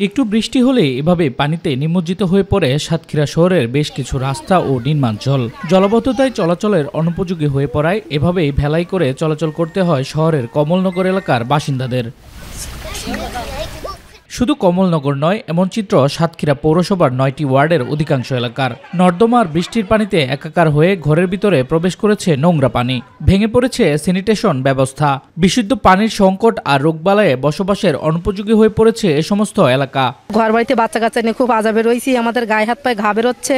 একটু বৃষ্টি হলে এভাবে পানিতে নিমজ্জিত হয়ে পড়ে সাতক্ষীরা শহরের বেশ কিছু রাস্তা ও নির্মাণস্থল। জলাবদ্ধতায় চলাচলের অনুপযোগী হয়ে পড়ায় এভাবেই ভেলাই করে চলাচল করতে হয় শহরের কমলনগর এলাকার বাসিন্দাদের। শুধু কমলনগর নয়, এমন চিত্র সাতক্ষীরা পৌরসভার ৯টি ওয়ার্ডের অধিকাংশ এলাকার। নর্দমার বৃষ্টির পানিতে একাকার হয়ে ঘরের ভিতরে প্রবেশ করেছে নোংরা পানি, ভেঙে পড়েছে স্যানিটেশন ব্যবস্থা। বিশুদ্ধ পানির সংকট আর রোগবালায়ে বসবাসের অনুপযোগী হয়ে পড়েছে এ সমস্ত এলাকা। ঘর বাড়িতে বাচ্চা কাচ্চা নিয়ে খুব আজাবে রয়েছি, আমাদের গায়ে হাত পায়ে ঘা বেরোচ্ছে,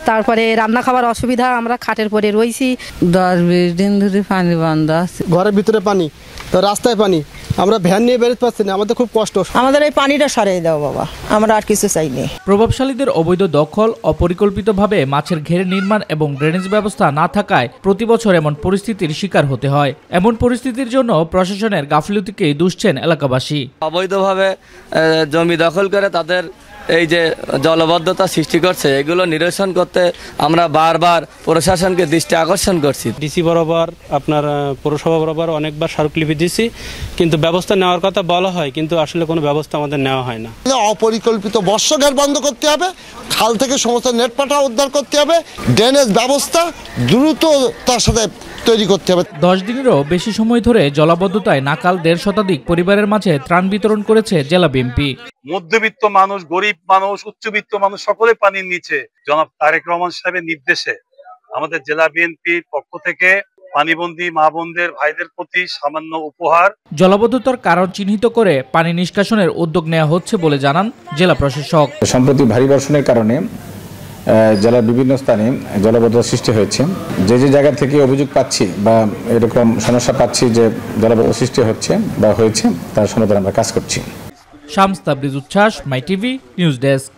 তারপরে রান্না খাবার অসুবিধা, আমরা খাটের পরে রয়েছি। 10-20 দিন ধরে পানি বন্ধ আছে, ঘরের ভিতরে পানি, তো রাস্তায় পানি, আমরা ভ্যান নিয়ে বেরোতে পারছি না, আমাদের খুব কষ্ট। আমাদের এই পানিটা সরিয়ে দাও বাবা, আমরা আর কিছু চাইনি। প্রভাবশালীদের অবৈধ দখল, অপরিকল্পিতভাবে মাছের ঘের নির্মাণ এবং ড্রেনেজ ব্যবস্থা না থাকায় প্রতি বছর এমন পরিস্থিতির শিকার হতে হয়। এমন পরিস্থিতির জন্য প্রশাসনের গাফিলতিকেই দুষছেন এলাকাবাসী। অবৈধভাবে জমি দখল করে তাদের এই যে জলবদ্ধতা সৃষ্টি করছে, এগুলো নিরসন করতে আমরা বারবার প্রশাসনকে দৃষ্টি আকর্ষণ করছি। ডিসি বরাবর, আপনার পৌরসভা বরাবর অনেকবার স্মারকলিপি দিচ্ছি, কিন্তু ব্যবস্থা নেওয়ার কথা বলা হয়, কিন্তু আসলে কোনো ব্যবস্থা আমাদের নেওয়া হয় না। অপরিকল্পিত বর্ষঘের বন্ধ করতে হবে, খাল থেকে সমস্ত নেট পাটা উদ্ধার করতে হবে, ড্রেনেজ ব্যবস্থা দ্রুত তার সাথে তৈরি করতে হবে। 10 দিনেরও বেশি সময় ধরে জলাবদ্ধতায় নাকাল 1.5 শতাধিক পরিবারের মাঝে ত্রাণ বিতরণ করেছে জেলা বিএনপি। মধ্যবিত্ত মানুষ, গরিব মানুষ, উচ্চবিত্ত মানুষ সকলে পানির নিচে। জনাব তারেক রহমান সাহেবের নির্দেশে আমাদের জেলা বিএনপির পক্ষ থেকে পানিবন্দী মা বোনদের ভাইদের প্রতি সামান্য উপহার। জলাবদ্ধতার কারণ চিহ্নিত করে পানি নিষ্কাশনের উদ্যোগ নেওয়া হচ্ছে বলে জানান জেলা প্রশাসক। সম্প্রতি ভারী বর্ষণের কারণে জেলার বিভিন্ন স্থানে জলাবদ্ধতা সৃষ্টি হয়েছে। যে যে জায়গা থেকে অভিযোগ পাচ্ছি বা এরকম সমস্যা পাচ্ছি যে জলাবদ্ধতা সৃষ্টি হচ্ছে বা হয়েছে, তার সমাধানে আমরা কাজ করছি। শামস তাবরিজ উচ্ছ্বাস, মাই টিভি নিউজ ডেস্ক।